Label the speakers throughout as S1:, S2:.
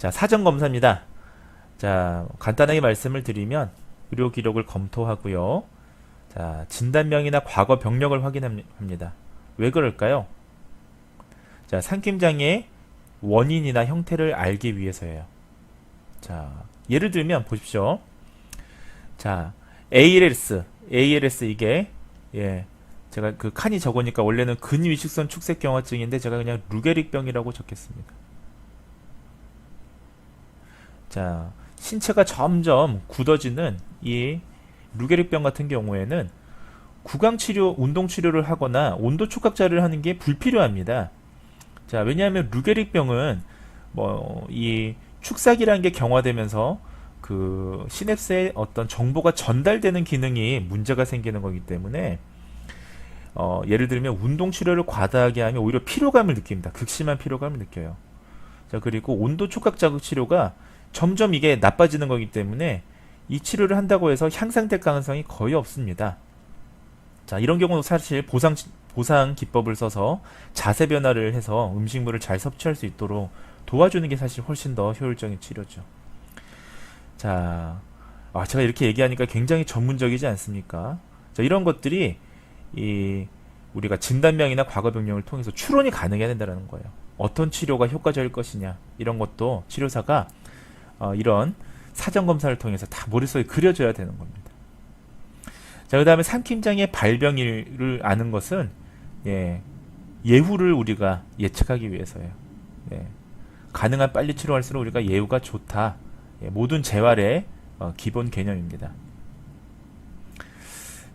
S1: 자, 사전 검사입니다. 자, 간단하게 말씀을 드리면 의료 기록을 검토하고요. 자, 진단명이나 과거 병력을 확인합니다. 왜 그럴까요? 자, 상김장의 원인이나 형태를 알기 위해서예요. 자, 예를 들면 보십시오. 자, ALS 이게 제가 그 칸이 적으니까 원래는 근위식선 축색경화증인데 제가 그냥 루게릭병이라고 적겠습니다. 자, 신체가 점점 굳어지는 이 루게릭병 같은 경우에는 구강치료, 운동치료를 하거나 온도 촉각자를 하는 게 불필요합니다. 자, 왜냐하면 루게릭병은 이 축삭이라는 게 경화되면서 그 시냅스에 어떤 정보가 전달되는 기능이 문제가 생기는 거기 때문에 예를 들면 운동치료를 과다하게 하면 오히려 피로감을 느낍니다. 극심한 피로감을 느껴요. 자, 그리고 온도 촉각 자극 치료가 점점 이게 나빠지는 거기 때문에 이 치료를 한다고 해서 향상될 가능성이 거의 없습니다. 자, 이런 경우는 사실 보상 기법을 써서 자세 변화를 해서 음식물을 잘 섭취할 수 있도록 도와주는 게 사실 훨씬 더 효율적인 치료죠. 자, 제가 이렇게 얘기하니까 굉장히 전문적이지 않습니까? 자, 이런 것들이 우리가 진단명이나 과거 병력을 통해서 추론이 가능해야 된다는 거예요. 어떤 치료가 효과적일 것이냐, 이런 것도 치료사가 이런 사전 검사를 통해서 다 머릿속에 그려져야 되는 겁니다. 자, 그 다음에 상김장의 발병일을 아는 것은 예후를 우리가 예측하기 위해서예요. 가능한 빨리 치료할수록 우리가 예후가 좋다. 모든 재활의 기본 개념입니다.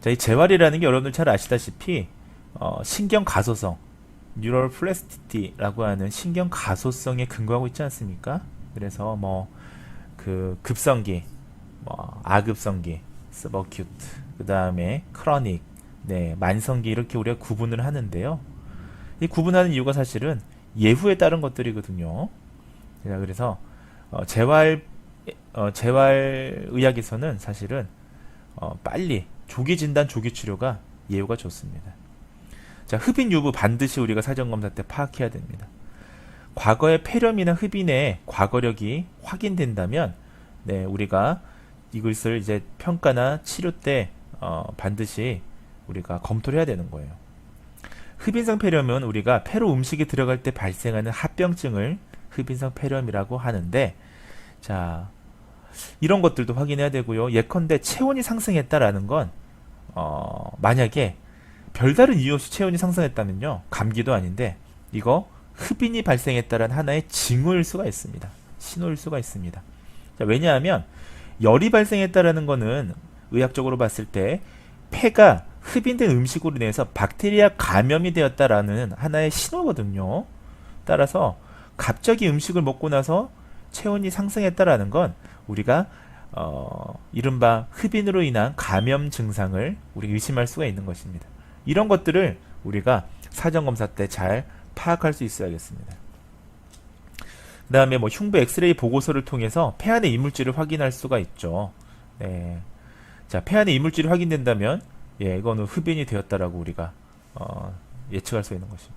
S1: 자, 이 재활이라는 게 여러분들 잘 아시다시피 신경 가소성, 뉴럴 플라스티티라고 하는 신경 가소성에 근거하고 있지 않습니까? 그래서 그 급성기, 아급성기, 서버큐트, 그 다음에 크로닉, 만성기 이렇게 우리가 구분을 하는데요. 이 구분하는 이유가 사실은 예후에 따른 것들이거든요. 자, 그래서 재활의학에서는 사실은 빨리 조기 진단, 조기 치료가 예후가 좋습니다. 자, 흡인 유무 반드시 우리가 사전 검사 때 파악해야 됩니다. 과거의 폐렴이나 흡인의 과거력이 확인된다면, 우리가 이것을 이제 평가나 치료 때 반드시 우리가 검토를 해야 되는 거예요. 흡인성 폐렴은 우리가 폐로 음식이 들어갈 때 발생하는 합병증을 흡인성 폐렴이라고 하는데, 자, 이런 것들도 확인해야 되고요. 예컨대 체온이 상승했다라는 건 만약에 별다른 이유 없이 체온이 상승했다면요, 감기도 아닌데 이거 흡인이 발생했다는 하나의 징후일 수가 있습니다. 신호일 수가 있습니다. 자, 왜냐하면 열이 발생했다라는 거는 의학적으로 봤을 때 폐가 흡인된 음식으로 인해서 박테리아 감염이 되었다라는 하나의 신호거든요. 따라서 갑자기 음식을 먹고 나서 체온이 상승했다라는 건 우리가 이른바 흡인으로 인한 감염 증상을 우리 의심할 수가 있는 것입니다. 이런 것들을 우리가 사전 검사 때 잘 파악할 수 있어야겠습니다. 그 다음에 흉부 엑스레이 보고서를 통해서 폐 안의 이물질을 확인할 수가 있죠. 자, 폐 안의 이물질이 확인된다면 이거는 흡인이 되었다라고 우리가 예측할 수 있는 것입니다.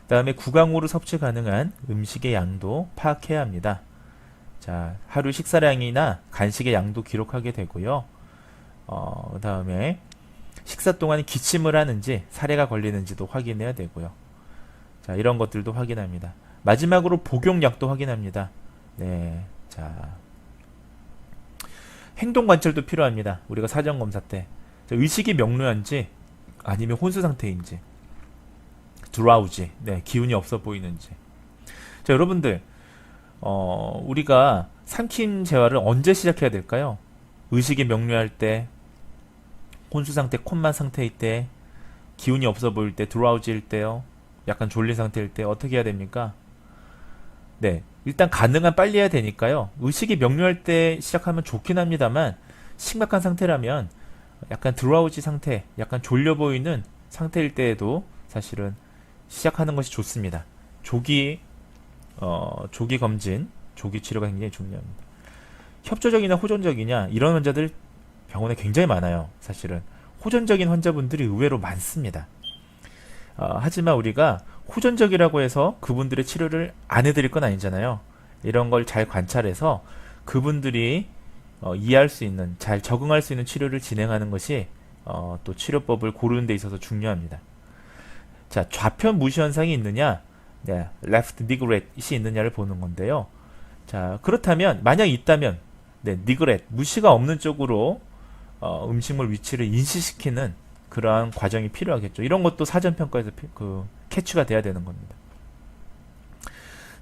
S1: 그 다음에 구강으로 섭취 가능한 음식의 양도 파악해야 합니다. 자, 하루 식사량이나 간식의 양도 기록하게 되고요. 그 다음에 식사 동안 기침을 하는지 사례가 걸리는지도 확인해야 되고요. 자, 이런 것들도 확인합니다. 마지막으로 복용약도 확인합니다. 자, 행동 관찰도 필요합니다. 우리가 사전 검사 때 의식이 명료한지 아니면 혼수 상태인지, 드라우지, 기운이 없어 보이는지. 자, 여러분들 우리가 상킴 재활을 언제 시작해야 될까요? 의식이 명료할 때, 혼수 상태, 콤마 상태일 때, 기운이 없어 보일 때, 드라우지일 때요, 약간 졸린 상태일 때 어떻게 해야 됩니까? 일단 가능한 빨리 해야 되니까요. 의식이 명료할 때 시작하면 좋긴 합니다만, 심각한 상태라면 약간 드라우지 상태, 약간 졸려 보이는 상태일 때에도 사실은 시작하는 것이 좋습니다. 조기 검진, 조기 치료가 굉장히 중요합니다. 협조적이냐 호전적이냐, 이런 환자들 병원에 굉장히 많아요. 사실은 호전적인 환자분들이 의외로 많습니다. 하지만 우리가 호전적이라고 해서 그분들의 치료를 안 해드릴 건 아니잖아요. 이런 걸 잘 관찰해서 그분들이 이해할 수 있는, 잘 적응할 수 있는 치료를 진행하는 것이 또 치료법을 고르는 데 있어서 중요합니다. 자, 좌편 무시 현상이 있느냐, 네, left neglect이 있느냐를 보는 건데요. 자, 그렇다면 만약 있다면 네, neglect, 무시가 없는 쪽으로 음식물 위치를 인식시키는 그러한 과정이 필요하겠죠. 이런 것도 사전평가에서 캐치가 돼야 되는 겁니다.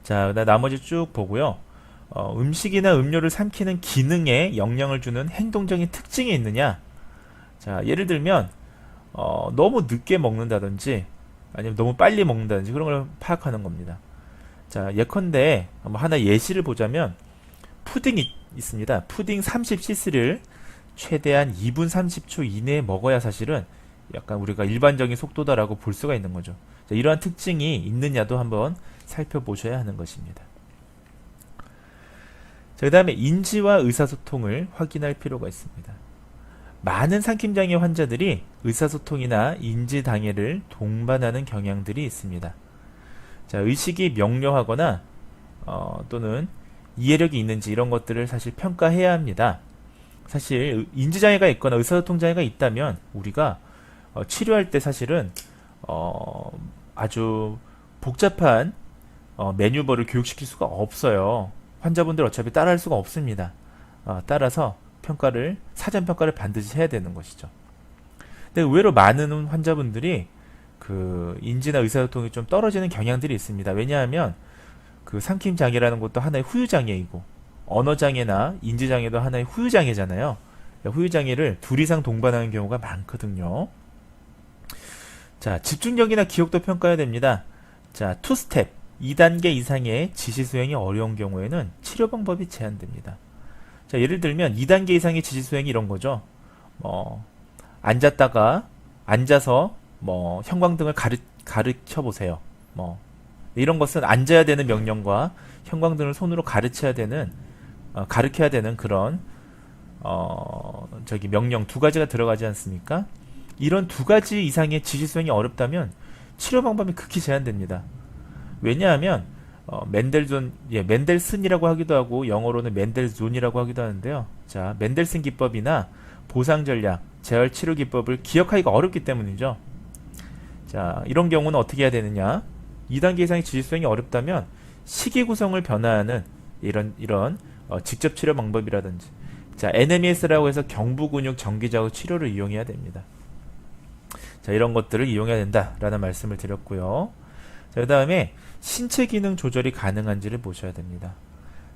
S1: 자, 나머지 쭉 보고요. 음식이나 음료를 삼키는 기능에 영향을 주는 행동적인 특징이 있느냐. 자, 예를 들면 너무 늦게 먹는다든지 아니면 너무 빨리 먹는다든지 그런 걸 파악하는 겁니다. 자, 예컨대 하나 예시를 보자면 푸딩이 있습니다. 푸딩 30cc를 최대한 2분 30초 이내에 먹어야 사실은 약간 우리가 일반적인 속도다라고 볼 수가 있는 거죠. 자, 이러한 특징이 있느냐도 한번 살펴보셔야 하는 것입니다. 자, 그 다음에 인지와 의사소통을 확인할 필요가 있습니다. 많은 삼킴장애 환자들이 의사소통이나 인지장애를 동반하는 경향들이 있습니다. 자, 의식이 명료하거나 또는 이해력이 있는지 이런 것들을 사실 평가해야 합니다. 사실 인지장애가 있거나 의사소통장애가 있다면 우리가 치료할 때 사실은 아주 복잡한 매뉴버를 교육시킬 수가 없어요. 환자분들 어차피 따라할 수가 없습니다. 따라서 사전평가를 반드시 해야 되는 것이죠. 근데 의외로 많은 환자분들이 그 인지나 의사소통이 좀 떨어지는 경향들이 있습니다. 왜냐하면 그 삼킴장애라는 것도 하나의 후유장애이고 언어장애나 인지장애도 하나의 후유장애잖아요. 후유장애를 둘 이상 동반하는 경우가 많거든요. 자, 집중력이나 기억도 평가해야 됩니다. 자, 2스텝 2단계 이상의 지시 수행이 어려운 경우에는 치료 방법이 제한됩니다. 자, 예를 들면 2단계 이상의 지시 수행이 이런 거죠. 앉아서 형광등을 가르쳐 보세요. 이런 것은 앉아야 되는 명령과 형광등을 손으로 가르쳐야 되는 그런 명령 두 가지가 들어가지 않습니까? 이런 두 가지 이상의 지시 수행이 어렵다면 치료 방법이 극히 제한됩니다. 왜냐하면 맨델슨이라고 하기도 하고 영어로는 맨델존이라고 하기도 하는데요. 자, 맨델슨 기법이나 보상 전략, 재활 치료 기법을 기억하기가 어렵기 때문이죠. 자, 이런 경우는 어떻게 해야 되느냐? 2단계 이상의 지시 수행이 어렵다면 시기 구성을 변화하는 이런 직접 치료 방법이라든지, 자, NMES라고 해서 경부 근육 전기자극 치료를 이용해야 됩니다. 자, 이런 것들을 이용해야 된다라는 말씀을 드렸고요. 자, 그 다음에 신체 기능 조절이 가능한지를 보셔야 됩니다.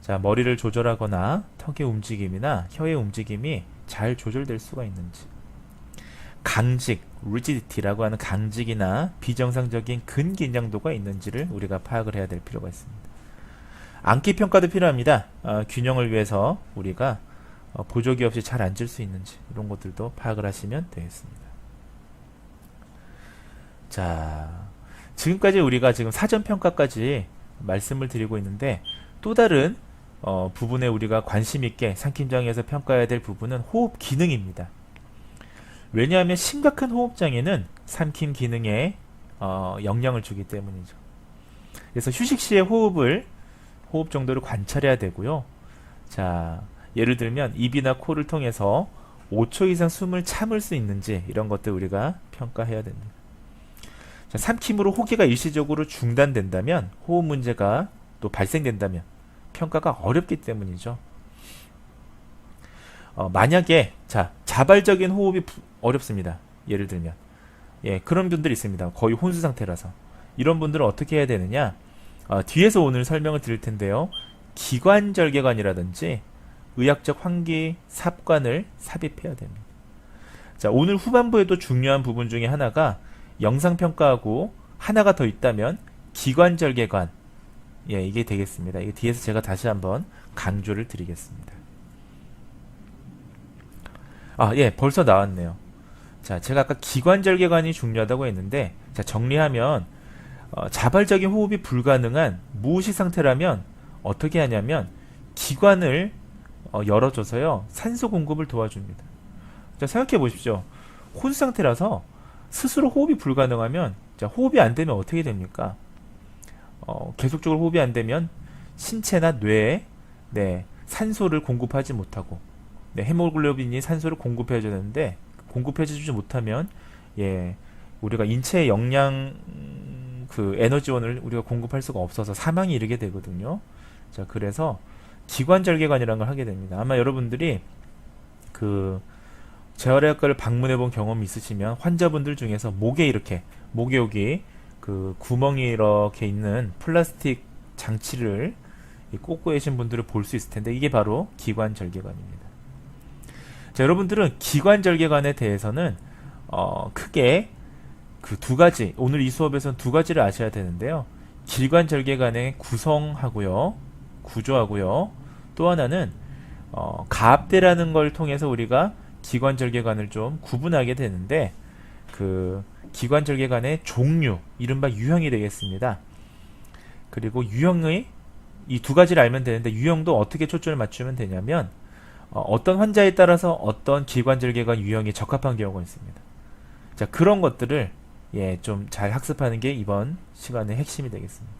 S1: 자, 머리를 조절하거나 턱의 움직임이나 혀의 움직임이 잘 조절될 수가 있는지, 강직, rigidity라고 하는 강직이나 비정상적인 근긴장도가 있는지를 우리가 파악을 해야 될 필요가 있습니다. 앉기 평가도 필요합니다. 균형을 위해서 우리가 보조기 없이 잘 앉을 수 있는지 이런 것들도 파악을 하시면 되겠습니다. 자, 지금까지 우리가 지금 사전평가까지 말씀을 드리고 있는데 또 다른 부분에 우리가 관심 있게 삼킴장애에서 평가해야 될 부분은 호흡 기능입니다. 왜냐하면 심각한 호흡장애는 삼킴 기능에 영향을 주기 때문이죠. 그래서 휴식 시에 호흡 정도를 관찰해야 되고요. 자, 예를 들면 입이나 코를 통해서 5초 이상 숨을 참을 수 있는지 이런 것들 우리가 평가해야 됩니다. 자, 삼킴으로 호기가 일시적으로 중단된다면, 호흡 문제가 또 발생된다면 평가가 어렵기 때문이죠. 만약에 자발적인 호흡이 어렵습니다. 예를 들면 그런 분들이 있습니다. 거의 혼수 상태라서. 이런 분들은 어떻게 해야 되느냐, 뒤에서 오늘 설명을 드릴 텐데요. 기관절개관이라든지 의학적 환기 삽관을 삽입해야 됩니다. 자, 오늘 후반부에도 중요한 부분 중에 하나가 영상평가하고 하나가 더 있다면 기관절개관, 이게 되겠습니다. 이게 뒤에서 제가 다시 한번 강조를 드리겠습니다. 벌써 나왔네요. 자, 제가 아까 기관절개관이 중요하다고 했는데, 자, 정리하면 자발적인 호흡이 불가능한 무의식 상태라면 어떻게 하냐면 기관을 열어줘서요 산소 공급을 도와줍니다. 자, 생각해 보십시오. 혼수 상태라서 스스로 호흡이 불가능하면, 자, 호흡이 안 되면 어떻게 됩니까? 계속적으로 호흡이 안 되면 신체나 뇌에 산소를 공급하지 못하고 헤모글로빈이 산소를 공급해줘야 되는데 공급해주지 못하면 우리가 인체의 영양 그 에너지원을 우리가 공급할 수가 없어서 사망에 이르게 되거든요. 자, 그래서 기관절개관이라는 걸 하게 됩니다. 아마 여러분들이 그 재활의학과를 방문해 본 경험이 있으시면 환자분들 중에서 목에 여기 그 구멍이 이렇게 있는 플라스틱 장치를 꽂고 계신 분들을 볼 수 있을 텐데 이게 바로 기관절개관입니다. 자, 여러분들은 기관절개관에 대해서는 크게 그 두 가지, 오늘 이 수업에서는 두 가지를 아셔야 되는데요. 기관절개관의 구성하고요, 구조하고요, 또 하나는 가압대라는 걸 통해서 우리가 기관절개관을 좀 구분하게 되는데 그 기관절개관의 종류, 이른바 유형이 되겠습니다. 그리고 유형의 이 두 가지를 알면 되는데 유형도 어떻게 초점을 맞추면 되냐면 어떤 환자에 따라서 어떤 기관절개관 유형이 적합한 경우가 있습니다. 자, 그런 것들을 좀 잘 학습하는 게 이번 시간의 핵심이 되겠습니다.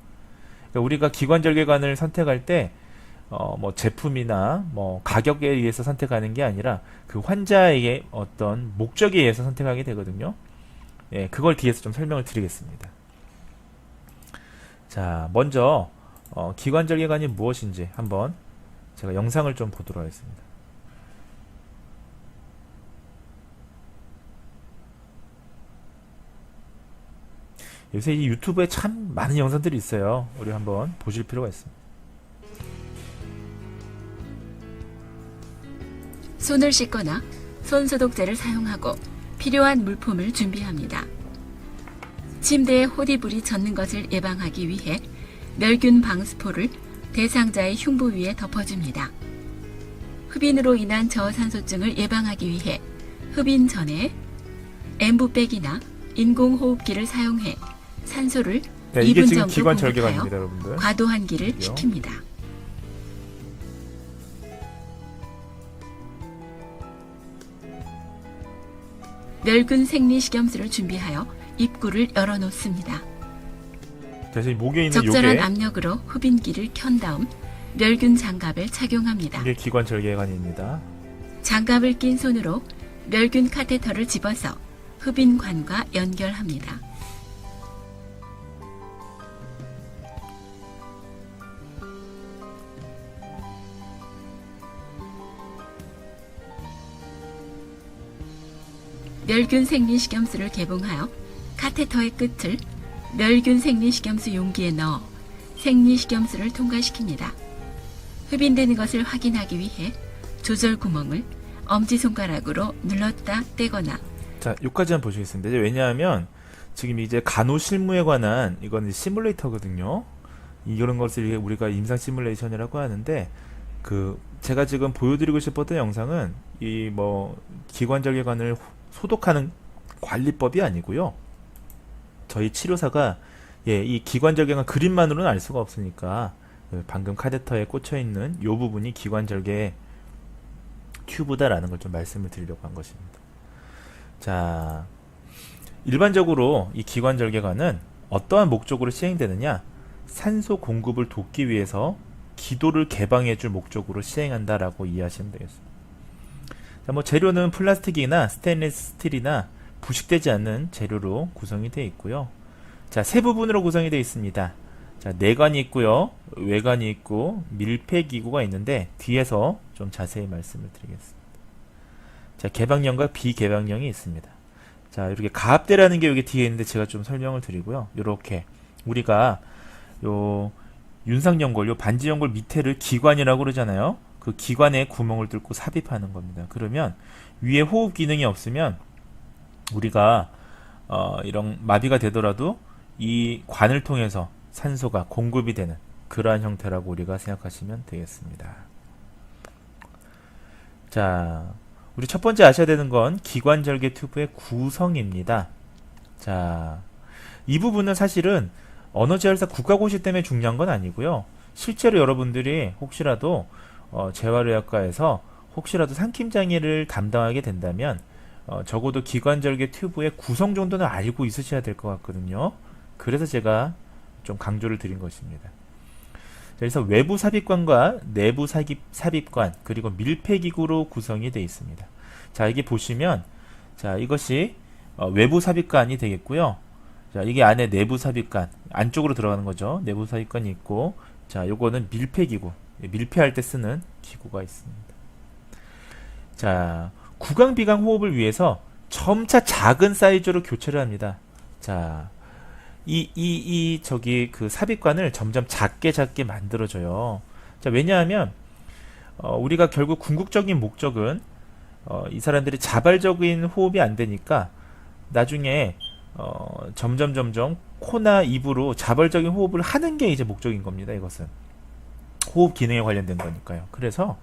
S1: 그러니까 우리가 기관절개관을 선택할 때 뭐 제품이나 뭐 가격에 의해서 선택하는 게 아니라 그 환자에게 어떤 목적에 의해서 선택하게 되거든요. 그걸 뒤에서 좀 설명을 드리겠습니다. 자, 먼저 기관절개관이 무엇인지 한번 제가 영상을 좀 보도록 하겠습니다. 요새 이 유튜브에 참 많은 영상들이 있어요. 우리 한번 보실 필요가 있습니다.
S2: 손을 씻거나 손소독제를 사용하고 필요한 물품을 준비합니다. 침대에 호디불이 젖는 것을 예방하기 위해 멸균 방수포를 대상자의 흉부 위에 덮어줍니다. 흡인으로 인한 저산소증을 예방하기 위해 흡인 전에 엠부백이나 인공호흡기를 사용해 산소를
S1: 이게
S2: 2분
S1: 지금
S2: 정도
S1: 기관절개관입니다,
S2: 공급하여
S1: 여러분들.
S2: 과도환기를
S1: 그죠?
S2: 시킵니다. 멸균 생리식염수를 준비하여 입구를 열어놓습니다.
S1: 그래서 이 목에 있는
S2: 적절한
S1: 요게
S2: 압력으로 흡인기를 켠 다음 멸균 장갑을 착용합니다.
S1: 이게 기관절개관입니다.
S2: 장갑을 낀 손으로 멸균 카테터를 집어서 흡인관과 연결합니다. 멸균 생리식염수를 개봉하여 카테터의 끝을 멸균 생리식염수 용기에 넣어 생리식염수를 통과시킵니다. 흡인되는 것을 확인하기 위해 조절 구멍을 엄지손가락으로 눌렀다 떼거나.
S1: 자, 여기까지 한번 보시겠습니다. 왜냐하면 지금 이제 간호실무에 관한 이건 시뮬레이터거든요. 이런 것을 우리가 임상 시뮬레이션이라고 하는데 그 제가 지금 보여드리고 싶었던 영상은 이 뭐 기관절개관을 소독하는 관리법이 아니고요. 저희 치료사가 이 기관절개관 그림만으로는 알 수가 없으니까 방금 카테터에 꽂혀 있는 이 부분이 기관절개 튜브다라는 걸 좀 말씀을 드리려고 한 것입니다. 자, 일반적으로 이 기관절개관은 어떠한 목적으로 시행되느냐? 산소 공급을 돕기 위해서 기도를 개방해 줄 목적으로 시행한다라고 이해하시면 되겠습니다. 자, 뭐 재료는 플라스틱이나 스테인리스 스틸이나 부식되지 않는 재료로 구성이 되어 있고요. 자, 세 부분으로 구성이 되어 있습니다. 자, 내관이 있고요, 외관이 있고 밀폐기구가 있는데 뒤에서 좀 자세히 말씀을 드리겠습니다. 자, 개방형과 비개방형이 있습니다. 자, 이렇게 가압대라는 게 여기 뒤에 있는데 제가 좀 설명을 드리고요. 이렇게 우리가 요 윤상연골, 요 반지연골 밑에를 기관이라고 그러잖아요. 그 기관에 구멍을 뚫고 삽입하는 겁니다. 그러면 위에 호흡 기능이 없으면 우리가 이런 마비가 되더라도 이 관을 통해서 산소가 공급이 되는 그러한 형태라고 우리가 생각하시면 되겠습니다. 자, 우리 첫 번째 아셔야 되는 건 기관절개 튜브의 구성입니다. 자, 이 부분은 사실은 언어재활사 국가고시 때문에 중요한 건 아니고요. 실제로 여러분들이 혹시라도 재활의학과에서 혹시라도 상킴장애를 담당하게 된다면 적어도 기관절개 튜브의 구성 정도는 알고 있으셔야 될 것 같거든요. 그래서 제가 좀 강조를 드린 것입니다. 그래서 외부 삽입관과 내부 삽입관 그리고 밀폐기구로 구성이 되어 있습니다. 자, 이게 보시면 자, 이것이 외부 삽입관이 되겠고요. 자, 이게 안에 내부 삽입관, 안쪽으로 들어가는 거죠. 내부 삽입관이 있고, 자, 요거는 밀폐기구, 밀폐할 때 쓰는 기구가 있습니다. 자, 구강 비강 호흡을 위해서 점차 작은 사이즈로 교체를 합니다. 자, 그 삽입관을 점점 작게 만들어줘요. 자, 왜냐하면 우리가 결국 궁극적인 목적은 이 사람들이 자발적인 호흡이 안 되니까 나중에 점점 코나 입으로 자발적인 호흡을 하는 게 이제 목적인 겁니다. 이것은 호흡 기능에 관련된 거니까요. 그래서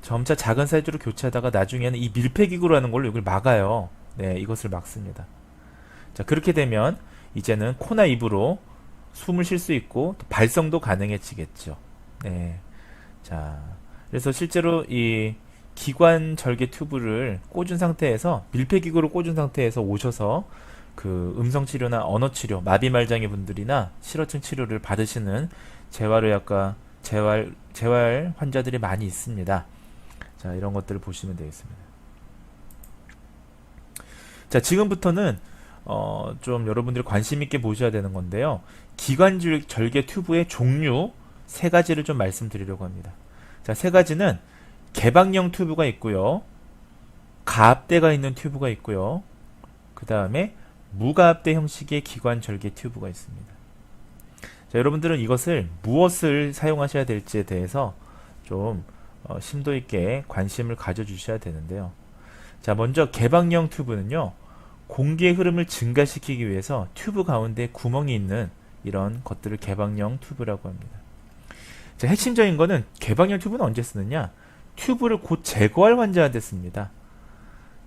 S1: 점차 작은 사이즈로 교체하다가 나중에는 이 밀폐기구라는 걸로 이걸 막아요. 네, 이것을 막습니다. 자, 그렇게 되면 이제는 코나 입으로 숨을 쉴 수 있고 또 발성도 가능해지겠죠. 네. 자, 그래서 실제로 이 기관 절개 튜브를 꽂은 상태에서 밀폐기구로 꽂은 상태에서 오셔서 그 음성 치료나 언어 치료, 마비 말장애 분들이나 실어증 치료를 받으시는 재활의학과 재활 환자들이 많이 있습니다. 자, 이런 것들을 보시면 되겠습니다. 자, 지금부터는 좀 여러분들이 관심 있게 보셔야 되는 건데요. 기관 절개 튜브의 종류 3가지를 좀 말씀드리려고 합니다. 자, 3가지는 개방형 튜브가 있고요. 가압대가 있는 튜브가 있고요. 그 다음에 무가압대 형식의 기관 절개 튜브가 있습니다. 자, 여러분들은 이것을 무엇을 사용하셔야 될지에 대해서 좀 심도 있게 관심을 가져주셔야 되는데요. 자, 먼저 개방형 튜브는요, 공기의 흐름을 증가시키기 위해서 튜브 가운데 구멍이 있는 이런 것들을 개방형 튜브라고 합니다. 자, 핵심적인 거는 개방형 튜브는 언제 쓰느냐? 튜브를 곧 제거할 환자한테 씁니다.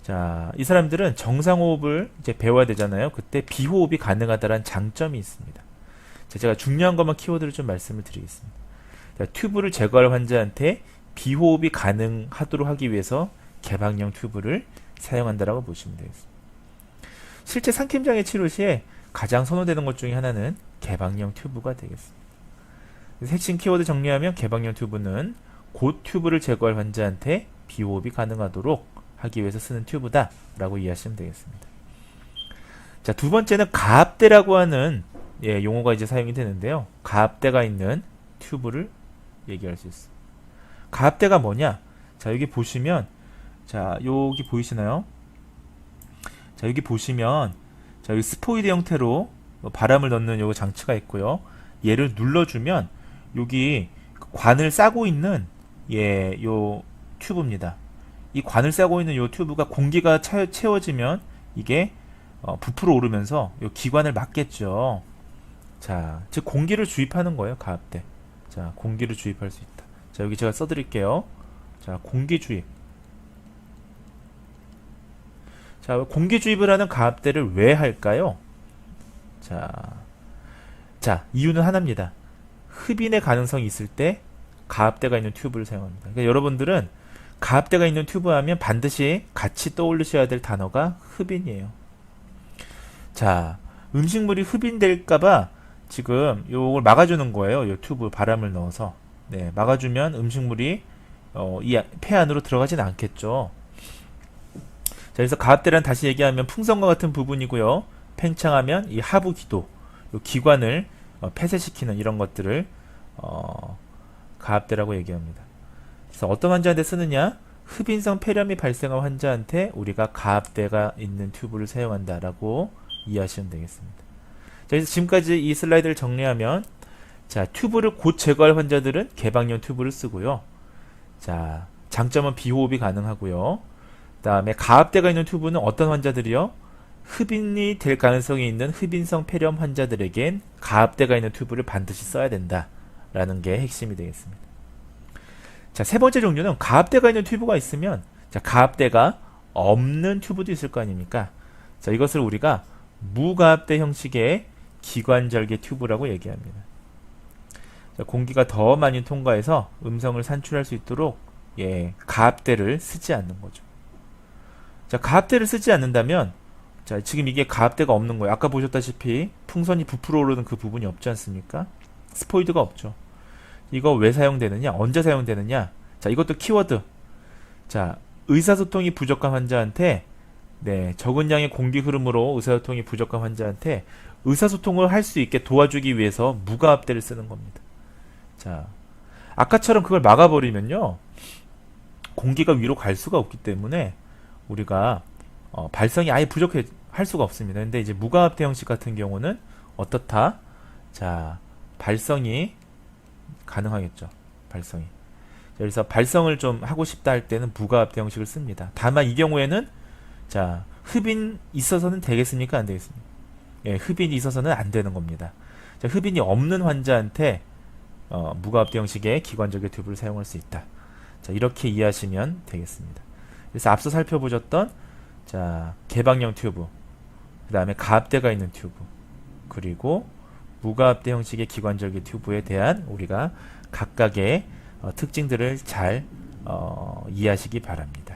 S1: 자, 이 사람들은 정상호흡을 이제 배워야 되잖아요. 그때 비호흡이 가능하다는 장점이 있습니다. 자, 제가 중요한 것만 키워드를 좀 말씀을 드리겠습니다. 자, 튜브를 제거할 환자한테 비호흡이 가능하도록 하기 위해서 개방형 튜브를 사용한다라고 보시면 되겠습니다. 실제 상캠장애 치료 시에 가장 선호되는 것 중에 하나는 개방형 튜브가 되겠습니다. 핵심 키워드 정리하면 개방형 튜브는 곧 튜브를 제거할 환자한테 비호흡이 가능하도록 하기 위해서 쓰는 튜브다 라고 이해하시면 되겠습니다. 자, 두 번째는 가압대라고 하는 용어가 이제 사용이 되는데요. 가압대가 있는 튜브를 얘기할 수 있습니다. 가압대가 뭐냐? 자, 여기 보시면, 자, 여기 보이시나요? 자, 여기 보시면, 자, 여기 스포이드 형태로 바람을 넣는 요 장치가 있고요. 얘를 눌러주면 여기 관을 싸고 있는 요 튜브입니다. 이 관을 싸고 있는 요 튜브가 공기가 채워지면 이게 부풀어 오르면서 요 기관을 막겠죠. 자, 즉 공기를 주입하는 거예요. 가압대. 자, 공기를 주입할 수 있다. 자, 여기 제가 써드릴게요. 자, 공기 주입. 자, 공기 주입을 하는 가압대를 왜 할까요? 자, 이유는 하나입니다. 흡인의 가능성이 있을 때 가압대가 있는 튜브를 사용합니다. 그러니까 여러분들은 가압대가 있는 튜브 하면 반드시 같이 떠올리셔야 될 단어가 흡인이에요. 자, 음식물이 흡인될까봐 지금 요걸 막아주는 거예요. 요 튜브 바람을 넣어서. 네, 막아주면 음식물이 이 폐 안으로 들어가진 않겠죠. 자, 그래서 가압대란 다시 얘기하면 풍선과 같은 부분이고요. 팽창하면 이 하부 기도, 요 기관을 폐쇄시키는 이런 것들을 가압대라고 얘기합니다. 그래서 어떤 환자한테 쓰느냐? 흡인성 폐렴이 발생한 환자한테 우리가 가압대가 있는 튜브를 사용한다라고 이해하시면 되겠습니다. 자, 그래서 지금까지 이 슬라이드를 정리하면, 자, 튜브를 곧 제거할 환자들은 개방형 튜브를 쓰고요. 자, 장점은 비호흡이 가능하고요. 그 다음에 가압대가 있는 튜브는 어떤 환자들이요? 흡인이 될 가능성이 있는 흡인성 폐렴 환자들에겐 가압대가 있는 튜브를 반드시 써야 된다라는 게 핵심이 되겠습니다. 자, 세 번째 종류는 가압대가 있는 튜브가 있으면, 자, 가압대가 없는 튜브도 있을 거 아닙니까? 자, 이것을 우리가 무가압대 형식의 기관절개 튜브라고 얘기합니다. 자, 공기가 더 많이 통과해서 음성을 산출할 수 있도록 가압대를 쓰지 않는 거죠. 자, 가압대를 쓰지 않는다면, 자, 지금 이게 가압대가 없는 거예요. 아까 보셨다시피 풍선이 부풀어 오르는 그 부분이 없지 않습니까? 스포이드가 없죠. 이거 왜 사용되느냐? 언제 사용되느냐? 자, 이것도 키워드. 자, 의사소통이 부족한 환자한테 적은 양의 공기 흐름으로 의사소통이 부족한 환자한테 의사소통을 할 수 있게 도와주기 위해서 무가압대를 쓰는 겁니다. 자, 아까처럼 그걸 막아버리면요, 공기가 위로 갈 수가 없기 때문에 우리가 발성이 아예 부족해 할 수가 없습니다. 근데 이제 무가압대 형식 같은 경우는 어떻다? 자, 발성이 가능하겠죠. 발성이. 그래서 발성을 좀 하고 싶다 할 때는 무가압대 형식을 씁니다. 다만 이 경우에는 자, 흡인 있어서는 되겠습니까? 안 되겠습니까? 예, 흡인이 있어서는 안 되는 겁니다. 자, 흡인이 없는 환자한테 무가압대 형식의 기관절개 튜브를 사용할 수 있다. 자, 이렇게 이해하시면 되겠습니다. 그래서 앞서 살펴보셨던 자, 개방형 튜브, 그 다음에 가압대가 있는 튜브, 그리고 무가압대 형식의 기관절개 튜브에 대한 우리가 각각의 특징들을 잘 이해하시기 바랍니다.